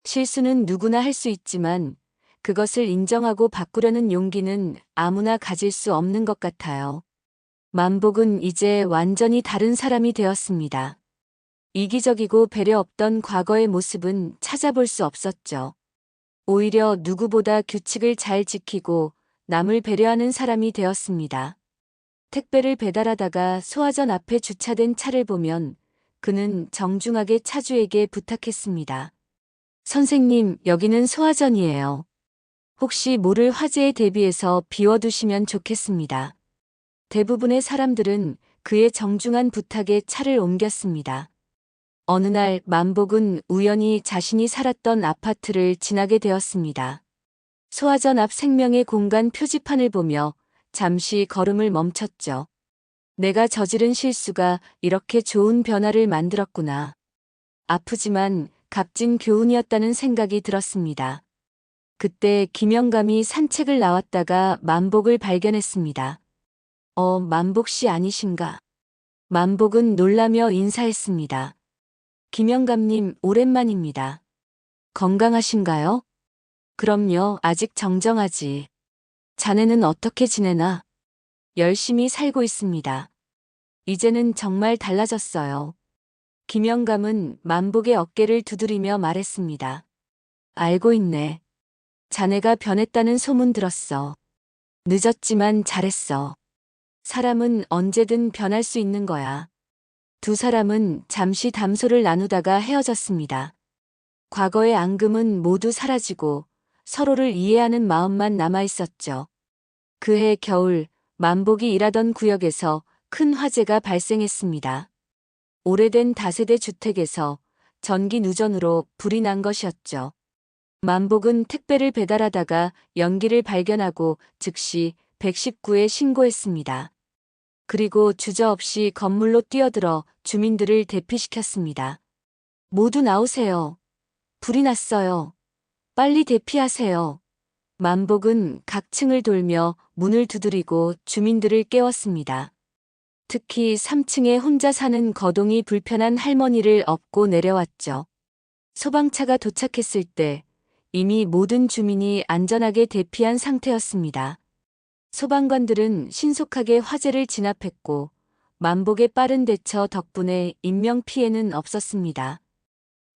실수는 누구나 할 수 있지만 그것을 인정하고 바꾸려는 용기는 아무나 가질 수 없는 것 같아요. 만복은 이제 완전히 다른 사람이 되었습니다. 이기적이고 배려 없던 과거의 모습은 찾아볼 수 없었죠. 오히려 누구보다 규칙을 잘 지키고 남을 배려하는 사람이 되었습니다. 택배를 배달하다가 소화전 앞에 주차된 차를 보면 그는 정중하게 차주에게 부탁했습니다. 선생님, 여기는 소화전이에요. 혹시 모를 화재에 대비해서 비워두시면 좋겠습니다. 대부분의 사람들은 그의 정중한 부탁에 차를 옮겼습니다. 어느 날 만복은 우연히 자신이 살았던 아파트를 지나게 되었습니다. 소화전 앞 생명의 공간 표지판을 보며 잠시 걸음을 멈췄죠. 내가 저지른 실수가 이렇게 좋은 변화를 만들었구나. 아프지만 값진 교훈이었다는 생각이 들었습니다. 그때 김영감이 산책을 나왔다가 만복을 발견했습니다. 만복 씨 아니신가? 만복은 놀라며 인사했습니다. 김영감님, 오랜만입니다. 건강하신가요? 그럼요, 아직 정정하지. 자네는 어떻게 지내나? 열심히 살고 있습니다. 이제는 정말 달라졌어요. 김영감은 만복의 어깨를 두드리며 말했습니다. 알고 있네. 자네가 변했다는 소문 들었어. 늦었지만 잘했어. 사람은 언제든 변할 수 있는 거야. 두 사람은 잠시 담소를 나누다가 헤어졌습니다. 과거의 앙금은 모두 사라지고 서로를 이해하는 마음만 남아 있었죠. 그해 겨울, 만복이 일하던 구역에서 큰 화재가 발생했습니다. 오래된 다세대 주택에서 전기 누전으로 불이 난 것이었죠. 만복은 택배를 배달하다가 연기를 발견하고 즉시 119에 신고했습니다. 그리고 주저없이 건물로 뛰어들어 주민들을 대피시켰습니다. 모두 나오세요. 불이 났어요. 빨리 대피하세요. 만복은 각 층을 돌며 문을 두드리고 주민들을 깨웠습니다. 특히 3층에 혼자 사는 거동이 불편한 할머니를 업고 내려왔죠. 소방차가 도착했을 때 이미 모든 주민이 안전하게 대피한 상태였습니다. 소방관들은 신속하게 화재를 진압했고 만복의 빠른 대처 덕분에 인명피해는 없었습니다.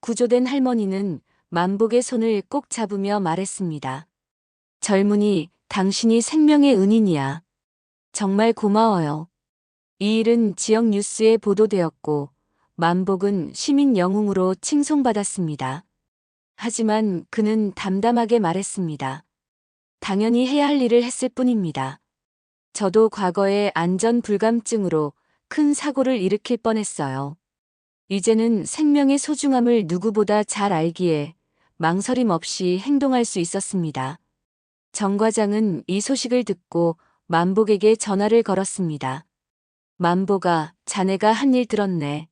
구조된 할머니는 만복의 손을 꼭 잡으며 말했습니다. 젊은이, 당신이 생명의 은인이야. 정말 고마워요. 이 일은 지역 뉴스에 보도되었고 만복은 시민 영웅으로 칭송받았습니다. 하지만 그는 담담하게 말했습니다. 당연히 해야 할 일을 했을 뿐입니다. 저도 과거에 안전 불감증으로 큰 사고를 일으킬 뻔했어요. 이제는 생명의 소중함을 누구보다 잘 알기에 망설임 없이 행동할 수 있었습니다. 정 과장은 이 소식을 듣고 만복에게 전화를 걸었습니다. 만복아, 자네가 한 일 들었네.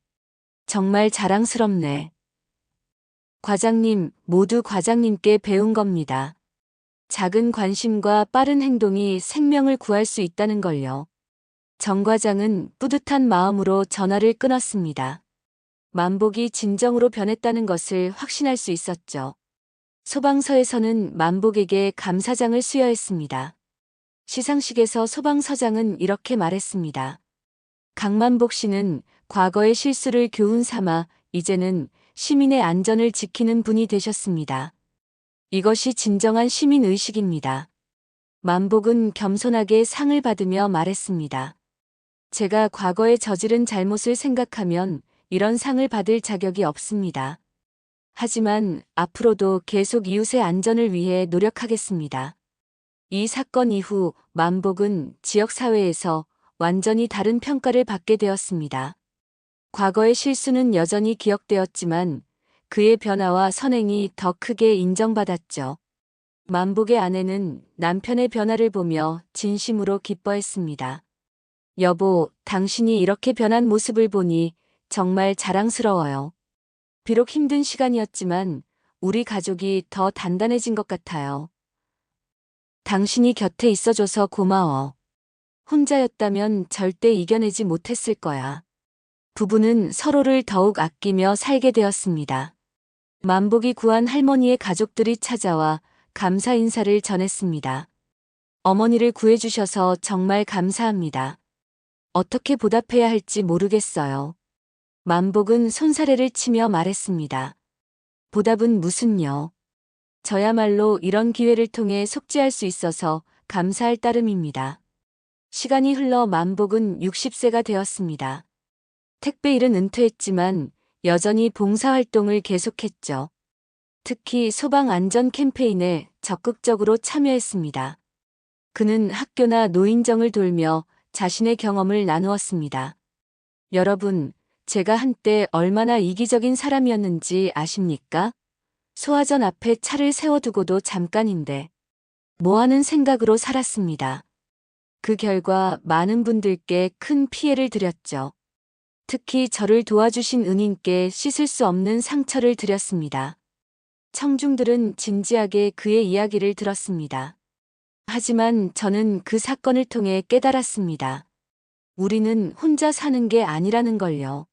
정말 자랑스럽네. 과장님, 모두 과장님께 배운 겁니다. 작은 관심과 빠른 행동이 생명을 구할 수 있다는 걸요. 정 과장은 뿌듯한 마음으로 전화를 끊었습니다. 만복이 진정으로 변했다는 것을 확신할 수 있었죠. 소방서에서는 만복에게 감사장을 수여했습니다. 시상식에서 소방서장은 이렇게 말했습니다. 강만복 씨는 과거의 실수를 교훈 삼아 이제는 시민의 안전을 지키는 분이 되셨습니다. 이것이 진정한 시민의식입니다. 만복은 겸손하게 상을 받으며 말했습니다. 제가 과거에 저지른 잘못을 생각하면 이런 상을 받을 자격이 없습니다. 하지만 앞으로도 계속 이웃의 안전을 위해 노력하겠습니다. 이 사건 이후 만복은 지역사회에서 완전히 다른 평가를 받게 되었습니다. 과거의 실수는 여전히 기억되었지만 그의 변화와 선행이 더 크게 인정받았죠. 만복의 아내는 남편의 변화를 보며 진심으로 기뻐했습니다. 여보, 당신이 이렇게 변한 모습을 보니 정말 자랑스러워요. 비록 힘든 시간이었지만 우리 가족이 더 단단해진 것 같아요. 당신이 곁에 있어줘서 고마워. 혼자였다면 절대 이겨내지 못했을 거야. 부부는 서로를 더욱 아끼며 살게 되었습니다. 만복이 구한 할머니의 가족들이 찾아와 감사 인사를 전했습니다. 어머니를 구해주셔서 정말 감사합니다. 어떻게 보답해야 할지 모르겠어요. 만복은 손사래를 치며 말했습니다. 보답은 무슨요? 저야말로 이런 기회를 통해 속죄할 수 있어서 감사할 따름입니다. 시간이 흘러 만복은 60세가 되었습니다. 택배 일은 은퇴했지만 여전히 봉사활동을 계속했죠. 특히 소방 안전 캠페인에 적극적으로 참여했습니다. 그는 학교나 노인정을 돌며 자신의 경험을 나누었습니다. 여러분, 제가 한때 얼마나 이기적인 사람이었는지 아십니까? 소화전 앞에 차를 세워두고도 잠깐인데 뭐하는 생각으로 살았습니다. 그 결과 많은 분들께 큰 피해를 드렸죠. 특히 저를 도와주신 은인께 씻을 수 없는 상처를 드렸습니다. 청중들은 진지하게 그의 이야기를 들었습니다. 하지만 저는 그 사건을 통해 깨달았습니다. 우리는 혼자 사는 게 아니라는 걸요.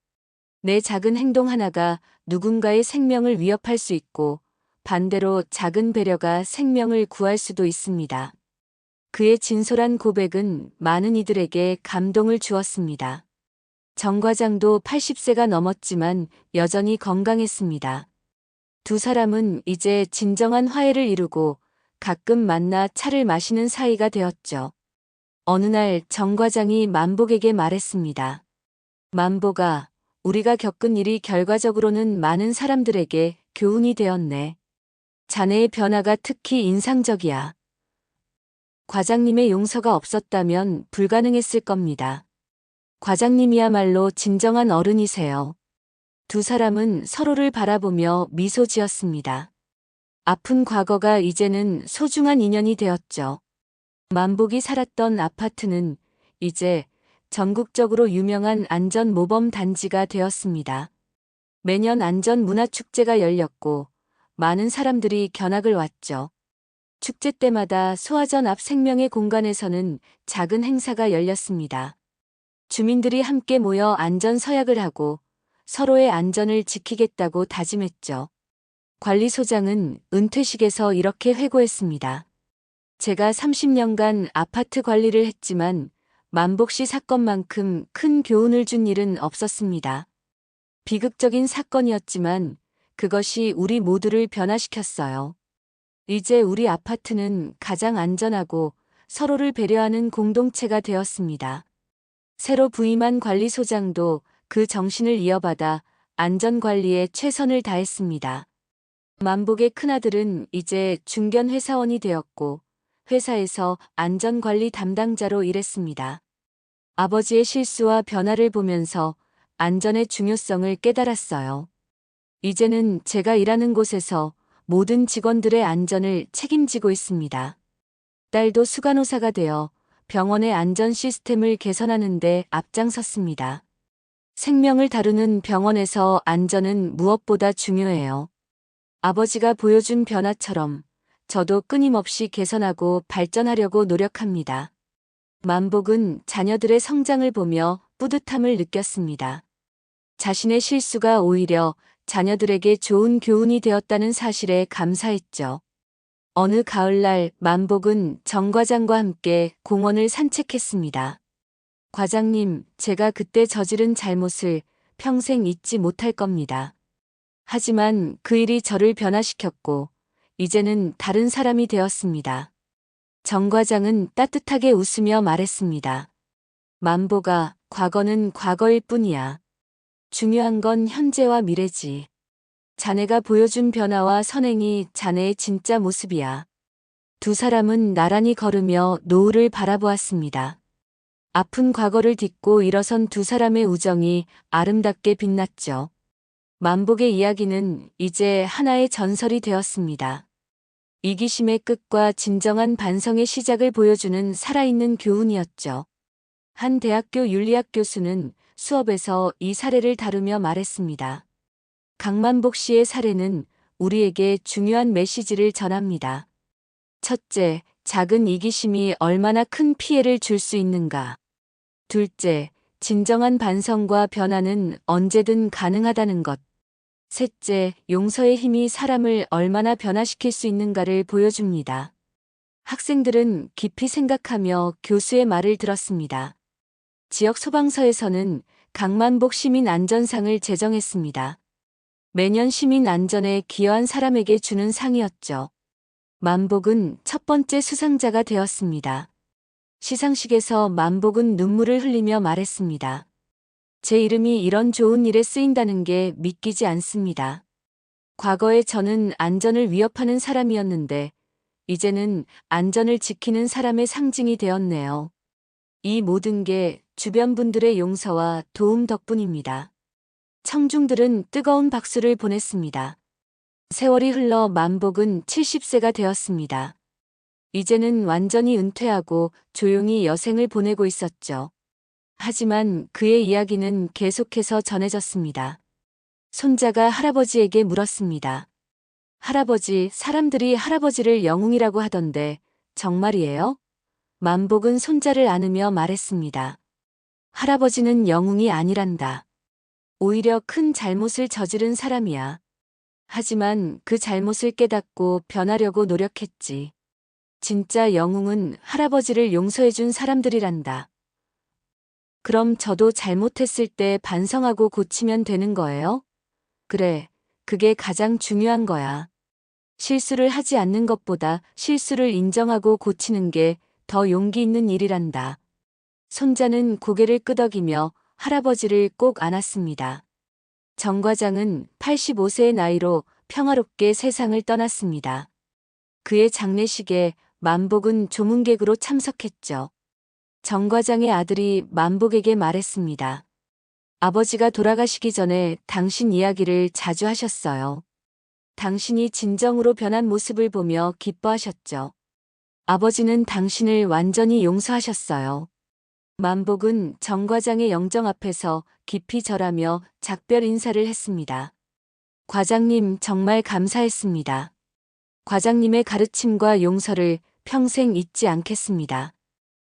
내 작은 행동 하나가 누군가의 생명을 위협할 수 있고 반대로 작은 배려가 생명을 구할 수도 있습니다. 그의 진솔한 고백은 많은 이들에게 감동을 주었습니다. 정 과장도 80세가 넘었지만 여전히 건강했습니다. 두 사람은 이제 진정한 화해를 이루고 가끔 만나 차를 마시는 사이가 되었죠. 어느 날 정 과장이 만복에게 말했습니다. 만복아, 우리가 겪은 일이 결과적으로는 많은 사람들에게 교훈이 되었네. 자네의 변화가 특히 인상적이야. 과장님의 용서가 없었다면 불가능했을 겁니다. 과장님이야말로 진정한 어른이세요. 두 사람은 서로를 바라보며 미소 지었습니다. 아픈 과거가 이제는 소중한 인연이 되었죠. 만복이 살았던 아파트는 이제 전국적으로 유명한 안전모범 단지가 되었습니다. 매년 안전문화축제가 열렸고 많은 사람들이 견학을 왔죠. 축제 때마다 소화전 앞 생명의 공간에서는 작은 행사가 열렸습니다. 주민들이 함께 모여 안전서약을 하고 서로의 안전을 지키겠다고 다짐했죠. 관리소장은 은퇴식에서 이렇게 회고했습니다. 제가 30년간 아파트 관리를 했지만 만복 씨 사건만큼 큰 교훈을 준 일은 없었습니다. 비극적인 사건이었지만 그것이 우리 모두를 변화시켰어요. 이제 우리 아파트는 가장 안전하고 서로를 배려하는 공동체가 되었습니다. 새로 부임한 관리소장도 그 정신을 이어받아 안전관리에 최선을 다했습니다. 만복의 큰아들은 이제 중견 회사원이 되었고 회사에서 안전관리 담당자로 일했습니다. 아버지의 실수와 변화를 보면서 안전의 중요성을 깨달았어요. 이제는 제가 일하는 곳에서 모든 직원들의 안전을 책임지고 있습니다. 딸도 수간호사가 되어 병원의 안전 시스템을 개선하는 데 앞장섰습니다. 생명을 다루는 병원에서 안전은 무엇보다 중요해요. 아버지가 보여준 변화처럼 저도 끊임없이 개선하고 발전하려고 노력합니다. 만복은 자녀들의 성장을 보며 뿌듯함을 느꼈습니다. 자신의 실수가 오히려 자녀들에게 좋은 교훈이 되었다는 사실에 감사했죠. 어느 가을날 만복은 정 과장과 함께 공원을 산책했습니다. 과장님, 제가 그때 저지른 잘못을 평생 잊지 못할 겁니다. 하지만 그 일이 저를 변화시켰고 이제는 다른 사람이 되었습니다. 정 과장은 따뜻하게 웃으며 말했습니다. 만복아, 과거는 과거일 뿐이야. 중요한 건 현재와 미래지. 자네가 보여준 변화와 선행이 자네의 진짜 모습이야. 두 사람은 나란히 걸으며 노을을 바라보았습니다. 아픈 과거를 딛고 일어선 두 사람의 우정이 아름답게 빛났죠. 만복의 이야기는 이제 하나의 전설이 되었습니다. 이기심의 끝과 진정한 반성의 시작을 보여주는 살아있는 교훈이었죠. 한 대학교 윤리학 교수는 수업에서 이 사례를 다루며 말했습니다. 강만복 씨의 사례는 우리에게 중요한 메시지를 전합니다. 첫째, 작은 이기심이 얼마나 큰 피해를 줄 수 있는가. 둘째, 진정한 반성과 변화는 언제든 가능하다는 것. 셋째, 용서의 힘이 사람을 얼마나 변화시킬 수 있는가를 보여줍니다. 학생들은 깊이 생각하며 교수의 말을 들었습니다. 지역 소방서에서는 강만복 시민 안전상을 제정했습니다. 매년 시민 안전에 기여한 사람에게 주는 상이었죠. 만복은 첫 번째 수상자가 되었습니다. 시상식에서 만복은 눈물을 흘리며 말했습니다. 제 이름이 이런 좋은 일에 쓰인다는 게 믿기지 않습니다. 과거에 저는 안전을 위협하는 사람이었는데 이제는 안전을 지키는 사람의 상징이 되었네요. 이 모든 게 주변 분들의 용서와 도움 덕분입니다. 청중들은 뜨거운 박수를 보냈습니다. 세월이 흘러 만복은 70세가 되었습니다. 이제는 완전히 은퇴하고 조용히 여생을 보내고 있었죠. 하지만 그의 이야기는 계속해서 전해졌습니다. 손자가 할아버지에게 물었습니다. 할아버지, 사람들이 할아버지를 영웅이라고 하던데 정말이에요? 만복은 손자를 안으며 말했습니다. 할아버지는 영웅이 아니란다. 오히려 큰 잘못을 저지른 사람이야. 하지만 그 잘못을 깨닫고 변하려고 노력했지. 진짜 영웅은 할아버지를 용서해준 사람들이란다. 그럼 저도 잘못했을 때 반성하고 고치면 되는 거예요? 그래, 그게 가장 중요한 거야. 실수를 하지 않는 것보다 실수를 인정하고 고치는 게 더 용기 있는 일이란다. 손자는 고개를 끄덕이며 할아버지를 꼭 안았습니다. 정 과장은 85세의 나이로 평화롭게 세상을 떠났습니다. 그의 장례식에 만복은 조문객으로 참석했죠. 정 과장의 아들이 만복에게 말했습니다. 아버지가 돌아가시기 전에 당신 이야기를 자주 하셨어요. 당신이 진정으로 변한 모습을 보며 기뻐하셨죠. 아버지는 당신을 완전히 용서하셨어요. 만복은 정 과장의 영정 앞에서 깊이 절하며 작별 인사를 했습니다. 과장님 정말 감사했습니다. 과장님의 가르침과 용서를 평생 잊지 않겠습니다.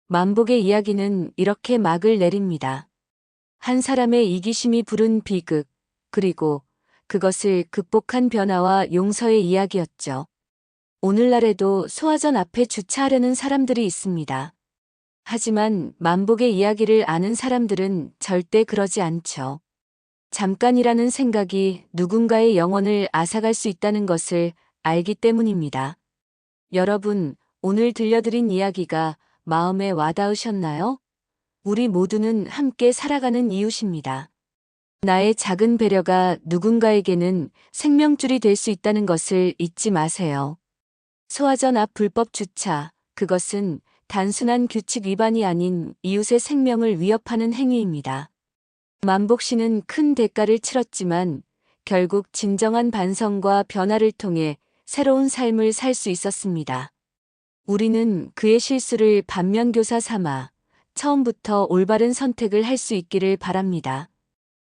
만복의 이야기는 이렇게 막을 내립니다. 한 사람의 이기심이 부른 비극, 그리고 그것을 극복한 변화와 용서의 이야기였죠. 오늘날에도 소화전 앞에 주차하려는 사람들이 있습니다. 하지만 만복의 이야기를 아는 사람들은 절대 그러지 않죠. 잠깐이라는 생각이 누군가의 영혼을 앗아갈 수 있다는 것을 알기 때문입니다. 여러분, 오늘 들려드린 이야기가 마음에 와닿으셨나요? 우리 모두는 함께 살아가는 이웃입니다. 나의 작은 배려가 누군가에게는 생명줄이 될 수 있다는 것을 잊지 마세요. 소화전 앞 불법 주차, 그것은 단순한 규칙 위반이 아닌 이웃의 생명을 위협하는 행위입니다. 만복 씨는 큰 대가를 치렀지만 결국 진정한 반성과 변화를 통해 새로운 삶을 살 수 있었습니다. 우리는 그의 실수를 반면교사 삼아 처음부터 올바른 선택을 할 수 있기를 바랍니다.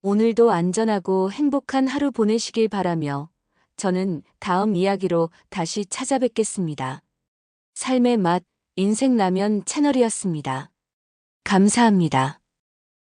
오늘도 안전하고 행복한 하루 보내시길 바라며 저는 다음 이야기로 다시 찾아뵙겠습니다. 삶의 맛, 인생라면 채널이었습니다. 감사합니다.